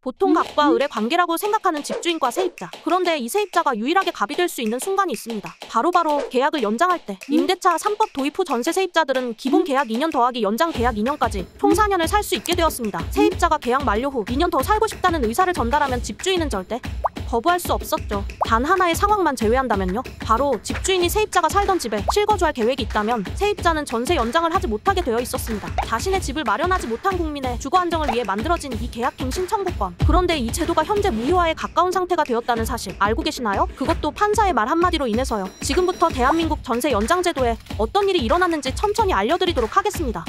보통 갑과 을의 관계라고 생각하는 집주인과 세입자. 그런데 이 세입자가 유일하게 갑이 될 수 있는 순간이 있습니다. 바로 계약을 연장할 때. 임대차 3법 도입 후 전세 세입자들은 기본 계약 2년 더하기 연장 계약 2년까지 총 4년을 살 수 있게 되었습니다. 세입자가 계약 만료 후 2년 더 살고 싶다는 의사를 전달하면 집주인은 절대 거부할 수 없었죠. 단 하나의 상황만 제외한다면요. 바로 집주인이 세입자가 살던 집에 실거주할 계획이 있다면 세입자는 전세 연장을 하지 못하게 되어 있었습니다. 자신의 집을 마련하지 못한 국민의 주거 안정을 위해 만들어진 이 계약갱신 청구권. 그런데 이 제도가 현재 무효화에 가까운 상태가 되었다는 사실 알고 계시나요? 그것도 판사의 말 한마디로 인해서요. 지금부터 대한민국 전세 연장 제도에 어떤 일이 일어났는지 천천히 알려드리도록 하겠습니다.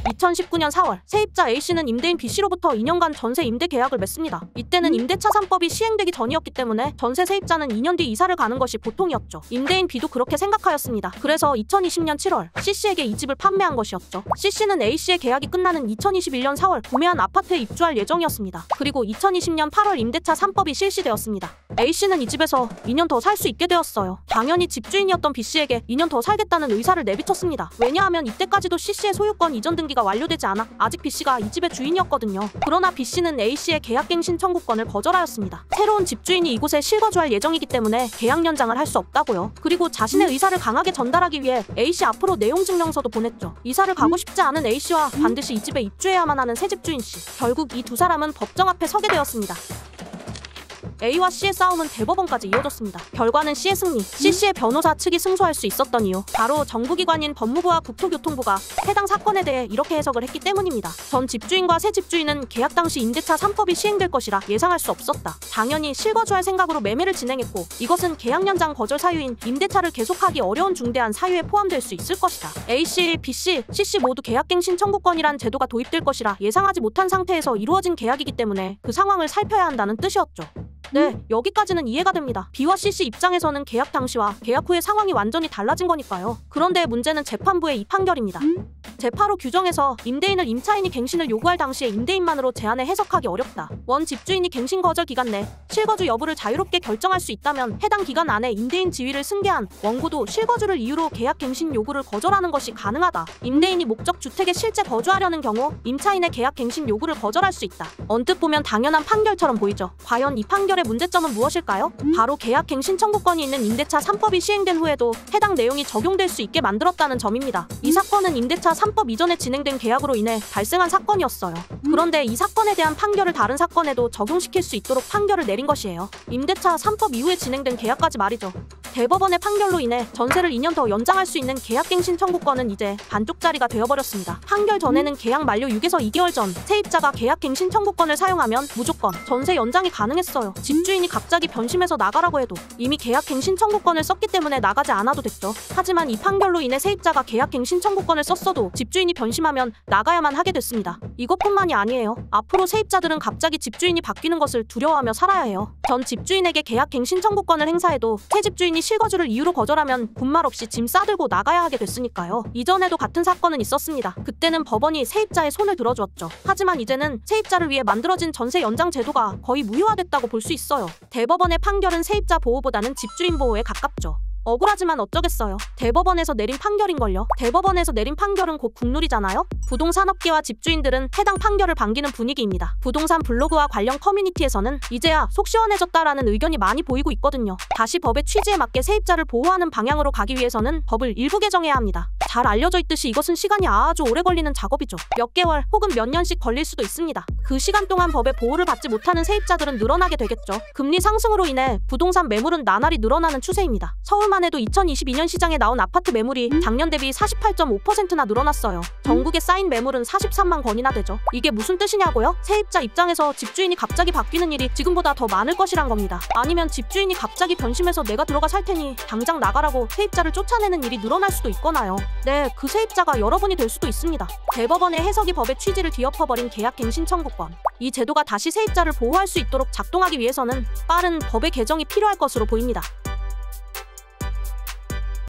2019년 4월 세입자 A씨는 임대인 B씨로부터 2년간 전세 임대 계약을 맺습니다. 이때는 임대차 3법이 시행되기 전이었기 때문에 전세 세입자는 2년 뒤 이사를 가는 것이 보통이었죠. 임대인 B도 그렇게 생각하였습니다. 그래서 2020년 7월 C씨에게 이 집을 판매한 것이었죠. C씨는 A씨의 계약이 끝나는 2021년 4월 구매한 아파트에 입주할 예정이었습니다. 그리고 2020년 8월 임대차 3법이 실시되었습니다. A씨는 이 집에서 2년 더 살 수 있게 되었어요. 당연히 집주인이었던 B씨에게 2년 더 살겠다는 의사를 내비쳤습니다. 왜냐하면 이때까지도 C씨의 소유권 이전 등기가 완료되지 않아 아직 B씨가 이 집의 주인이었거든요. 그러나 B씨는 A씨의 계약갱신 청구권을 거절하였습니다. 새로운 집주인이 이곳에 실거주할 예정이기 때문에 계약 연장을 할 수 없다고요. 그리고 자신의 의사를 강하게 전달하기 위해 A씨 앞으로 내용 증명서도 보냈죠. 이사를 가고 싶지 않은 A씨와 반드시 이 집에 입주해야만 하는 새 집주인씨. 결국 이 두 사람은 법정 앞에 서게 되었습니다. A와 C의 싸움은 대법원까지 이어졌습니다. 결과는 C의 승리. C씨의 변호사 측이 승소할 수 있었던 이유, 바로 정부기관인 법무부와 국토교통부가 해당 사건에 대해 이렇게 해석을 했기 때문입니다. 전 집주인과 새 집주인은 계약 당시 임대차 3법이 시행될 것이라 예상할 수 없었다. 당연히 실거주할 생각으로 매매를 진행했고 이것은 계약 연장 거절 사유인 임대차를 계속하기 어려운 중대한 사유에 포함될 수 있을 것이다. A씨, B씨, C씨 모두 계약갱신 청구권이란 제도가 도입될 것이라 예상하지 못한 상태에서 이루어진 계약이기 때문에 그 상황을 살펴야 한다는 뜻이었죠. 네, 여기까지는 이해가 됩니다. B와 C씨 입장에서는 계약 당시와 계약 후의 상황이 완전히 달라진 거니까요. 그런데 문제는 재판부의 이 판결입니다. 제8호 규정에서 임대인을 임차인이 갱신을 요구할 당시에 임대인만으로 제한해 해석하기 어렵다. 원 집주인이 갱신 거절 기간 내 실거주 여부를 자유롭게 결정할 수 있다면 해당 기간 안에 임대인 지위를 승계한 원고도 실거주를 이유로 계약 갱신 요구를 거절하는 것이 가능하다. 임대인이 목적 주택에 실제 거주하려는 경우 임차인의 계약 갱신 요구를 거절할 수 있다. 언뜻 보면 당연한 판결처럼 보이죠. 과연 이 판결의 문제점은 무엇일까요? 바로 계약 갱신 청구권이 있는 임대차 3법이 시행된 후에도 해당 내용이 적용될 수 있게 만들었다는 점입니다. 이 사건은 임대차 3법 이전에 진행된 계약으로 인해 발생한 사건이었어요. 그런데 이 사건에 대한 판결을 다른 사건에도 적용시킬 수 있도록 판결을 내린 것이에요. 임대차 3법 이후에 진행된 계약까지 말이죠. 대법원의 판결로 인해 전세를 2년 더 연장할 수 있는 계약갱신 청구권은 이제 반쪽짜리가 되어버렸습니다. 판결 전에는 계약 만료 6에서 2개월 전 세입자가 계약갱신 청구권을 사용하면 무조건 전세 연장이 가능했어요. 집주인이 갑자기 변심해서 나가라고 해도 이미 계약갱신 청구권을 썼기 때문에 나가지 않아도 됐죠. 하지만 이 판결로 인해 세입자가 계약갱신 청구권을 썼어도 집주인이 변심하면 나가야만 하게 됐습니다. 이것뿐만이 아니에요. 앞으로 세입자들은 갑자기 집주인이 바뀌는 것을 두려워하며 살아야 해요. 전 집주인에게 계약갱신 청구권을 행사해도 새 집주인이 실거주를 이유로 거절하면 군말 없이 짐 싸들고 나가야 하게 됐으니까요. 이전에도 같은 사건은 있었습니다. 그때는 법원이 세입자의 손을 들어주었죠. 하지만 이제는 세입자를 위해 만들어진 전세 연장 제도가 거의 무효화됐다고 볼 수 있어요. 대법원의 판결은 세입자 보호보다는 집주인 보호에 가깝죠. 억울하지만 어쩌겠어요. 대법원에서 내린 판결인걸요. 대법원에서 내린 판결은 곧 국룰이잖아요. 부동산업계와 집주인들은 해당 판결을 반기는 분위기입니다. 부동산 블로그와 관련 커뮤니티에서는 이제야 속 시원해졌다라는 의견이 많이 보이고 있거든요. 다시 법의 취지에 맞게 세입자를 보호하는 방향으로 가기 위해서는 법을 일부 개정해야 합니다. 잘 알려져 있듯이 이것은 시간이 아주 오래 걸리는 작업이죠. 몇 개월 혹은 몇 년씩 걸릴 수도 있습니다. 그 시간 동안 법의 보호를 받지 못하는 세입자들은 늘어나게 되겠죠. 금리 상승으로 인해 부동산 매물은 나날이 늘어나는 추세입니다. 서울만 해도 2022년 시장에 나온 아파트 매물이 작년 대비 48.5%나 늘어났어요. 전국에 쌓인 매물은 43만 건이나 되죠. 이게 무슨 뜻이냐고요? 세입자 입장에서 집주인이 갑자기 바뀌는 일이 지금보다 더 많을 것이란 겁니다. 아니면 집주인이 갑자기 변심해서 내가 들어가 살 테니 당장 나가라고 세입자를 쫓아내는 일이 늘어날 수도 있거나요. 네, 그 세입자가 여러분이 될 수도 있습니다. 대법원의 해석이 법의 취지를 뒤엎어버린 계약갱신 청구권. 이 제도가 다시 세입자를 보호할 수 있도록 작동하기 위해서는 빠른 법의 개정이 필요할 것으로 보입니다.